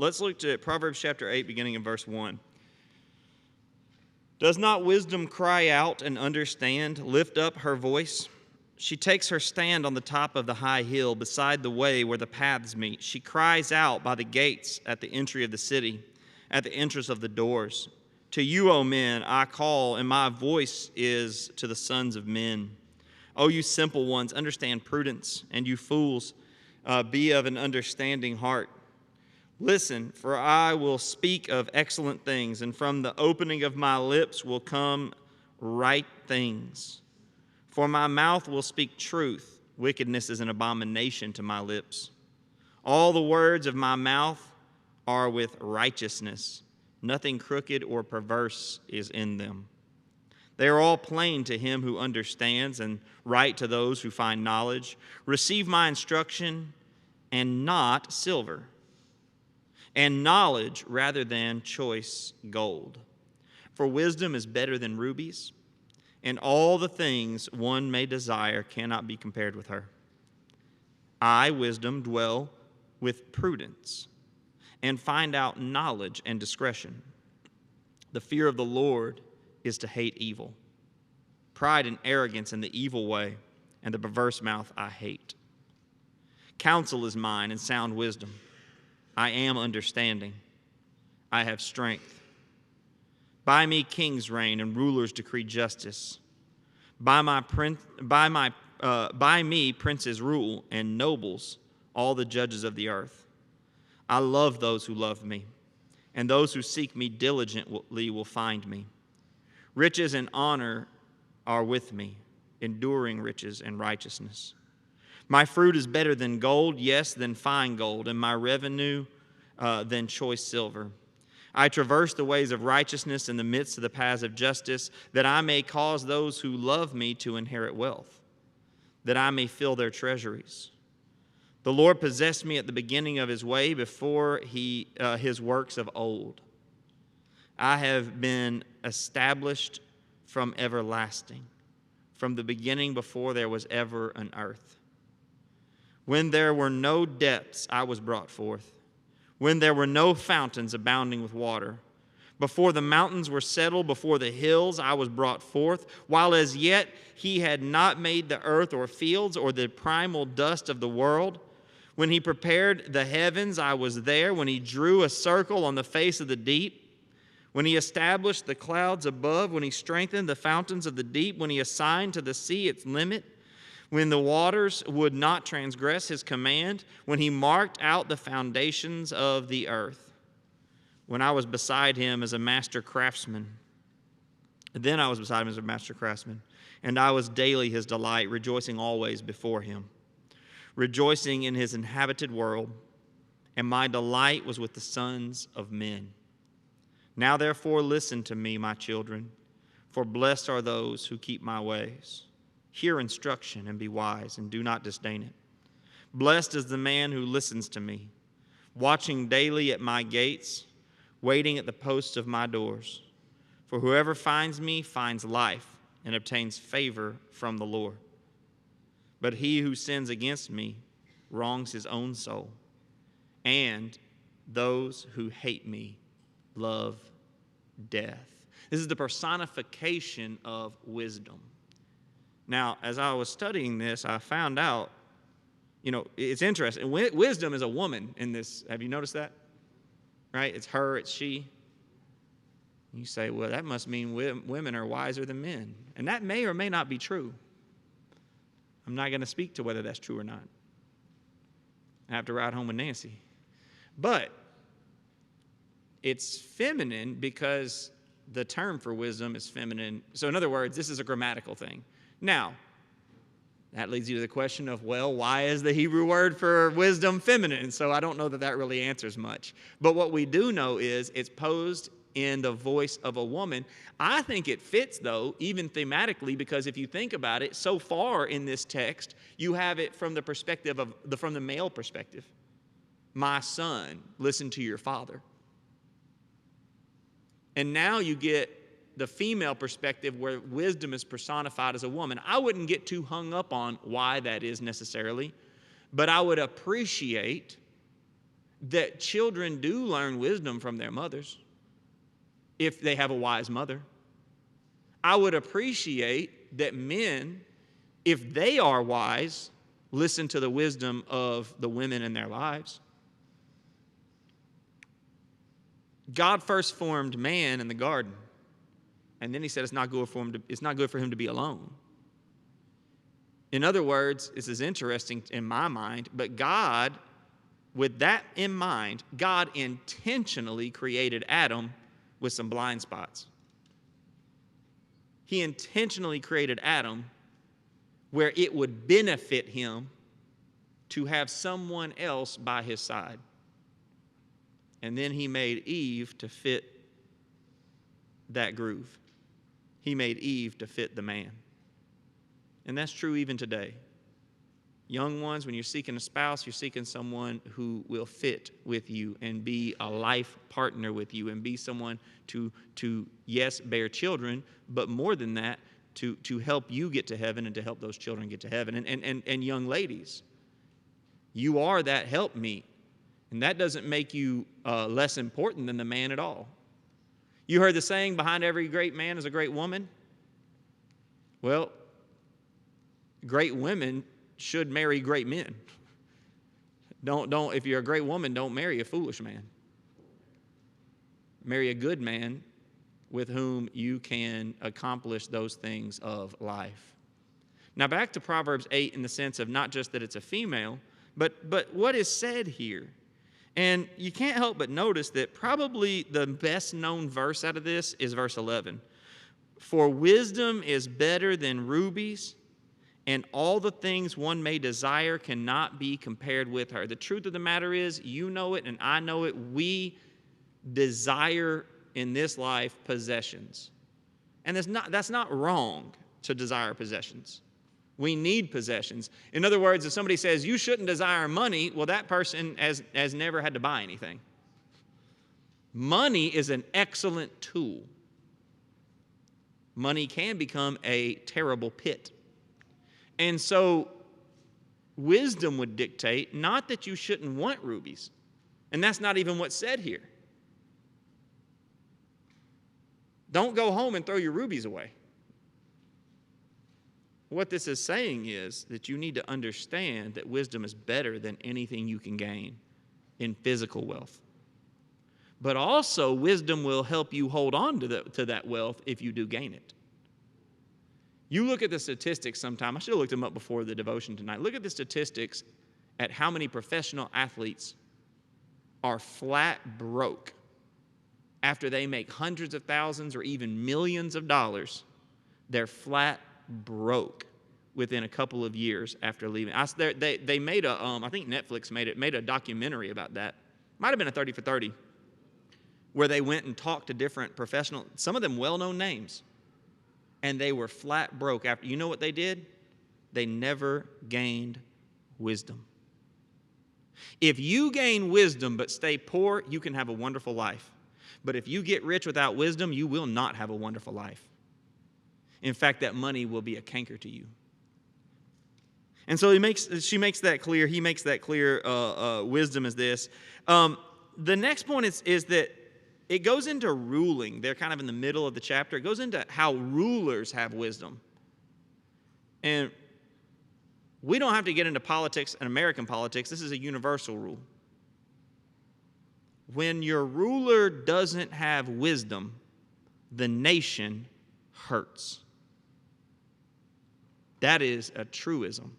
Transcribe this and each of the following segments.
Let's look at Proverbs chapter 8, beginning in verse 1. Does not wisdom cry out and understand, lift up her voice? She takes her stand on the top of the high hill, beside the way where the paths meet. She cries out by the gates at the entry of the city, at the entrance of the doors. To you, O men, I call, and my voice is to the sons of men. O you simple ones, understand prudence, and you fools, be of an understanding heart. Listen, for I will speak of excellent things, and from the opening of my lips will come right things. For my mouth will speak truth. Wickedness is an abomination to my lips. All the words of my mouth are with righteousness. Nothing crooked or perverse is in them. They are all plain to him who understands, and right to those who find knowledge. Receive my instruction, and not silver, and knowledge rather than choice gold. For wisdom is better than rubies, and all the things one may desire cannot be compared with her. I, wisdom, dwell with prudence, and find out knowledge and discretion. The fear of the Lord is to hate evil. Pride and arrogance in the evil way, and the perverse mouth I hate. Counsel is mine and sound wisdom. I am understanding. I have strength. By me kings reign and rulers decree justice. By me princes rule and nobles, all the judges of the earth. I love those who love me, and those who seek me diligently will find me. Riches and honor are with me, enduring riches and righteousness. My fruit is better than gold, yes, than fine gold, and my revenue than choice silver. I traverse the ways of righteousness in the midst of the paths of justice, that I may cause those who love me to inherit wealth, that I may fill their treasuries. The Lord possessed me at the beginning of his way, before his works of old. I have been established from everlasting, from the beginning before there was ever an earth. When there were no depths, I was brought forth. When there were no fountains abounding with water. Before the mountains were settled, before the hills, I was brought forth. While as yet he had not made the earth or fields or the primal dust of the world. When he prepared the heavens, I was there. When he drew a circle on the face of the deep. When he established the clouds above. When he strengthened the fountains of the deep. When he assigned to the sea its limit. When the waters would not transgress his command, when he marked out the foundations of the earth, when I was beside him as a master craftsman. Then I was beside him as a master craftsman, and I was daily his delight, rejoicing always before him, rejoicing in his inhabited world, and my delight was with the sons of men. Now therefore listen to me, my children, for blessed are those who keep my ways. Hear instruction and be wise, and do not disdain it. Blessed is the man who listens to me, watching daily at my gates, waiting at the posts of my doors. For whoever finds me finds life and obtains favor from the Lord. But he who sins against me wrongs his own soul, and those who hate me love death. This is the personification of wisdom. Now, as I was studying this, I found out, it's interesting. Wisdom is a woman in this. Have you noticed that? Right? It's her, it's she. You say, well, that must mean women are wiser than men. And that may or may not be true. I'm not going to speak to whether that's true or not. I have to ride home with Nancy. But it's feminine because the term for wisdom is feminine. So in other words, this is a grammatical thing. Now, that leads you to the question of, well, why is the Hebrew word for wisdom feminine? So I don't know that really answers much. But what we do know is it's posed in the voice of a woman. I think it fits, though, even thematically, because if you think about it, so far in this text, you have it from the perspective of from the male perspective. My son, listen to your father. And now you get the female perspective where wisdom is personified as a woman. I wouldn't get too hung up on why that is necessarily, but I would appreciate that children do learn wisdom from their mothers if they have a wise mother. I would appreciate that men, if they are wise, listen to the wisdom of the women in their lives. God first formed man in the garden, and then he said it's not good for him to be alone. In other words, this is interesting in my mind, but God, with that in mind, God intentionally created Adam with some blind spots. He intentionally created Adam where it would benefit him to have someone else by his side. And then he made Eve to fit that groove. He made Eve to fit the man. And that's true even today. Young ones, when you're seeking a spouse, you're seeking someone who will fit with you and be a life partner with you and be someone to yes, bear children, but more than that, to help you get to heaven and to help those children get to heaven. And young ladies, you are that helpmeet. And that doesn't make you less important than the man at all. You heard the saying, behind every great man is a great woman. Well, great women should marry great men. Don't if you're a great woman, don't marry a foolish man. Marry a good man with whom you can accomplish those things of life. Now back to Proverbs 8 in the sense of not just that it's a female, but what is said here. And you can't help but notice that probably the best known verse out of this is verse 11. For wisdom is better than rubies, and all the things one may desire cannot be compared with her. The truth of the matter is, you know it and I know it, we desire in this life possessions. And that's not wrong to desire possessions. We need possessions. In other words, if somebody says, you shouldn't desire money, well, that person has never had to buy anything. Money is an excellent tool. Money can become a terrible pit. And so wisdom would dictate not that you shouldn't want rubies. And that's not even what's said here. Don't go home and throw your rubies away. What this is saying is that you need to understand that wisdom is better than anything you can gain in physical wealth. But also, wisdom will help you hold on to that wealth if you do gain it. You look at the statistics sometime. I should have looked them up before the devotion tonight. Look at the statistics at how many professional athletes are flat broke after they make hundreds of thousands or even millions of dollars. They're flat broke within a couple of years after leaving. They made a, I think Netflix made a documentary about that. Might have been a 30 for 30, where they went and talked to different professional, some of them well-known names, and they were flat broke after. You know what they did? They never gained wisdom. If you gain wisdom but stay poor, you can have a wonderful life. But if you get rich without wisdom, you will not have a wonderful life. In fact, that money will be a canker to you. And so she makes that clear. He makes that clear. Wisdom is this. The next point is that it goes into ruling. They're kind of in the middle of the chapter. It goes into how rulers have wisdom. And we don't have to get into politics and American politics. This is a universal rule. When your ruler doesn't have wisdom, the nation hurts. That is a truism.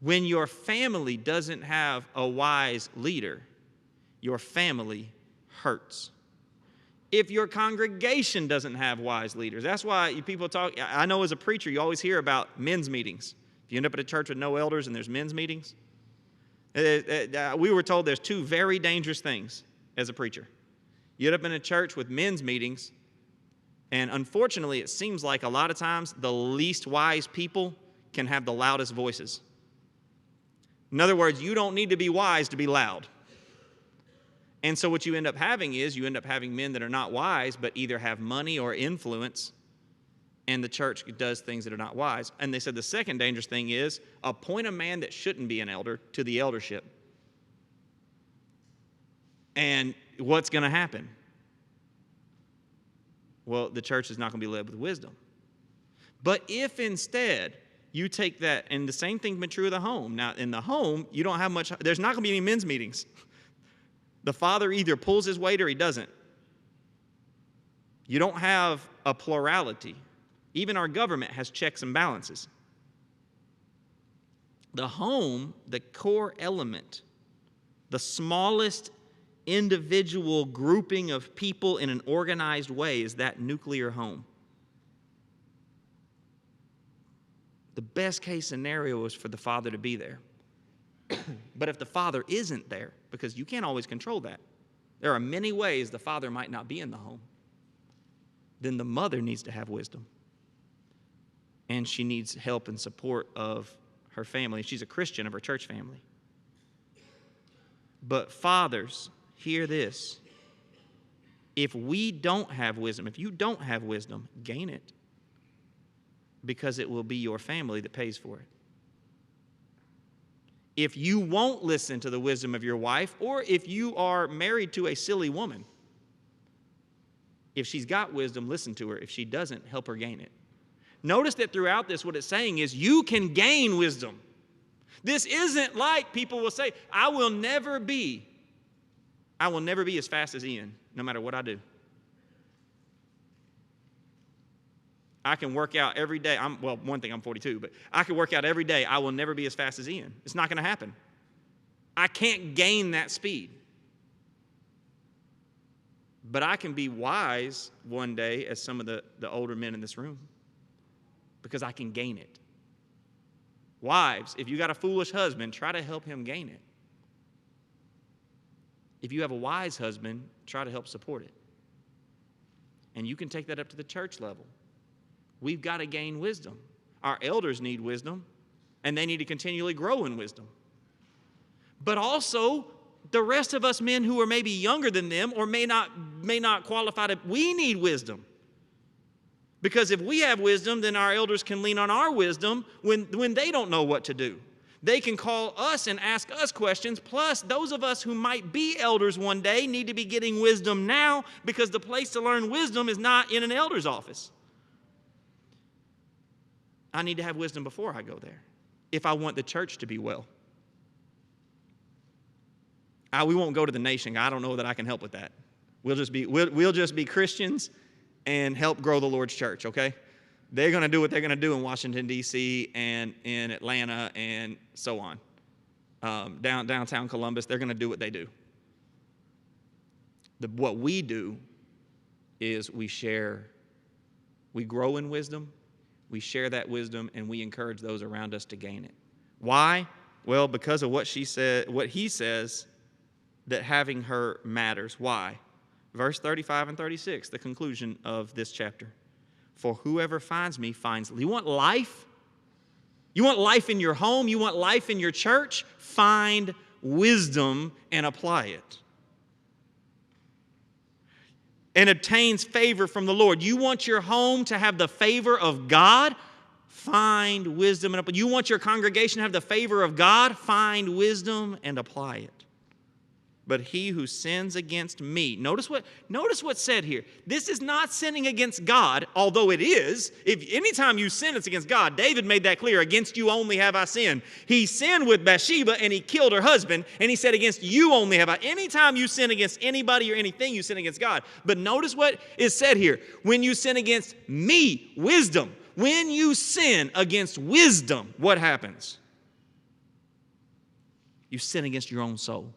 When your family doesn't have a wise leader, your family hurts. If your congregation doesn't have wise leaders, that's why people talk. I know as a preacher, you always hear about men's meetings. If you end up at a church with no elders and there's men's meetings, we were told there's two very dangerous things as a preacher. You end up in a church with men's meetings, and unfortunately, it seems like a lot of times the least wise people can have the loudest voices. In other words, you don't need to be wise to be loud. And so what you end up having is you end up having men that are not wise, but either have money or influence, and the church does things that are not wise. And they said the second dangerous thing is appoint a man that shouldn't be an elder to the eldership. And what's going to happen? Well, the church is not going to be led with wisdom. But if instead you take that, and the same thing been true of the home. Now, in the home, you don't have much, there's not going to be any men's meetings. The father either pulls his weight or he doesn't. You don't have a plurality. Even our government has checks and balances. The home, the core element, the smallest individual grouping of people in an organized way is that nuclear home. The best case scenario is for the father to be there. But if the father isn't there, because you can't always control that, there are many ways the father might not be in the home, then the mother needs to have wisdom. And she needs help and support of her family. She's a Christian of her church family. But fathers, hear this. If we don't have wisdom, if you don't have wisdom, gain it. Because it will be your family that pays for it. If you won't listen to the wisdom of your wife, or if you are married to a silly woman, if she's got wisdom, listen to her. If she doesn't, help her gain it. Notice that throughout this, what it's saying is you can gain wisdom. This isn't like people will say, I will never be as fast as Ian, no matter what I do. I can work out every day. One thing, I'm 42, but I can work out every day. I will never be as fast as Ian. It's not going to happen. I can't gain that speed. But I can be wise one day as some of the older men in this room because I can gain it. Wives, if you got a foolish husband, try to help him gain it. If you have a wise husband, try to help support it. And you can take that up to the church level. We've got to gain wisdom. Our elders need wisdom, and they need to continually grow in wisdom. But also, the rest of us men who are maybe younger than them or may not qualify to, we need wisdom. Because if we have wisdom, then our elders can lean on our wisdom when they don't know what to do. They can call us and ask us questions. Plus, those of us who might be elders one day need to be getting wisdom now, because the place to learn wisdom is not in an elder's office. I need to have wisdom before I go there if I want the church to be well. We won't go to the nation. I don't know that I can help with that. We'll just be Christians and help grow the Lord's church, okay? They're going to do what they're going to do in Washington, D.C. and in Atlanta and so on. Downtown Columbus, they're going to do what they do. What we do is we grow in wisdom, we share that wisdom, and we encourage those around us to gain it. Why? Well, because of what he says, that having her matters. Why? Verse 35 and 36, the conclusion of this chapter. For whoever finds me finds. You want life? You want life in your home? You want life in your church? Find wisdom and apply it. And obtains favor from the Lord. You want your home to have the favor of God? Find wisdom and apply it. You want your congregation to have the favor of God? Find wisdom and apply it. But he who sins against me. Notice what's said here. This is not sinning against God, although it is. If anytime you sin, it's against God. David made that clear. Against you only have I sinned. He sinned with Bathsheba and he killed her husband. And he said, against you only have I. Anytime you sin against anybody or anything, you sin against God. But notice what is said here. When you sin against me, wisdom. When you sin against wisdom, what happens? You sin against your own soul.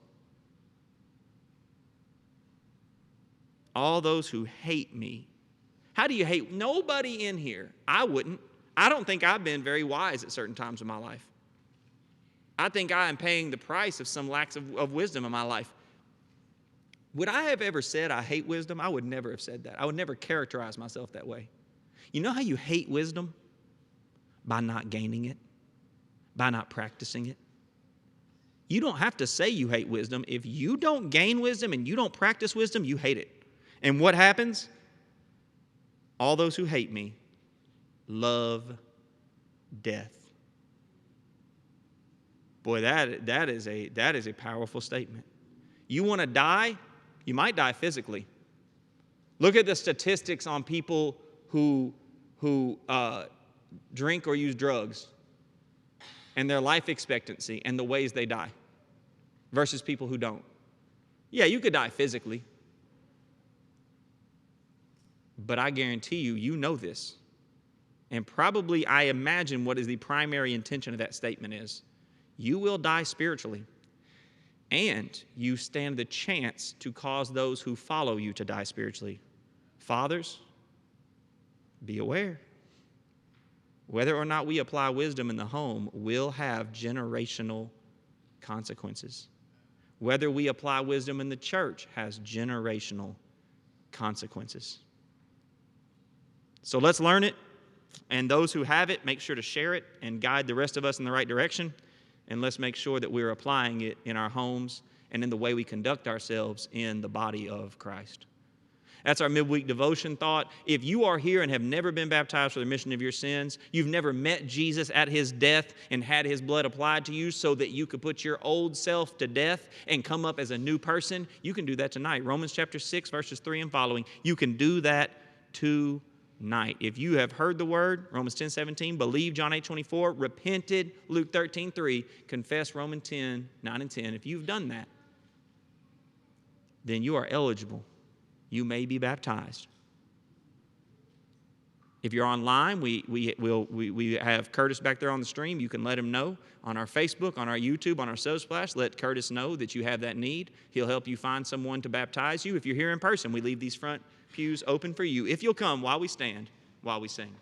All those who hate me. How do you hate? Nobody in here. I wouldn't. I don't think I've been very wise at certain times in my life. I think I am paying the price of some lacks of wisdom in my life. Would I have ever said I hate wisdom? I would never have said that. I would never characterize myself that way. You know how you hate wisdom? By not gaining it, by not practicing it. You don't have to say you hate wisdom. If you don't gain wisdom and you don't practice wisdom, you hate it. And what happens? All those who hate me love death. Boy, that is a powerful statement. You want to die? You might die physically. Look at the statistics on people who drink or use drugs and their life expectancy and the ways they die versus people who don't. Yeah, you could die physically, but I guarantee you, you know this. And probably, I imagine what is the primary intention of that statement is, you will die spiritually, and you stand the chance to cause those who follow you to die spiritually. Fathers, be aware. Whether or not we apply wisdom in the home will have generational consequences. Whether we apply wisdom in the church has generational consequences. So let's learn it. And those who have it, make sure to share it and guide the rest of us in the right direction. And let's make sure that we're applying it in our homes and in the way we conduct ourselves in the body of Christ. That's our midweek devotion thought. If you are here and have never been baptized for the remission of your sins, you've never met Jesus at his death and had his blood applied to you so that you could put your old self to death and come up as a new person, you can do that tonight. Romans chapter 6, verses 3 and following. You can do that tonight. If you have heard the word, Romans 10:17, believe John 8:24, repented, Luke 13:3, confess Romans 10:9 and 10. If you've done that, then you are eligible. You may be baptized. If you're online, we have Curtis back there on the stream. You can let him know on our Facebook, on our YouTube, on our Subsplash. Let Curtis know that you have that need. He'll help you find someone to baptize you. If you're here in person, we leave these front pews open for you. If you'll come while we stand, while we sing.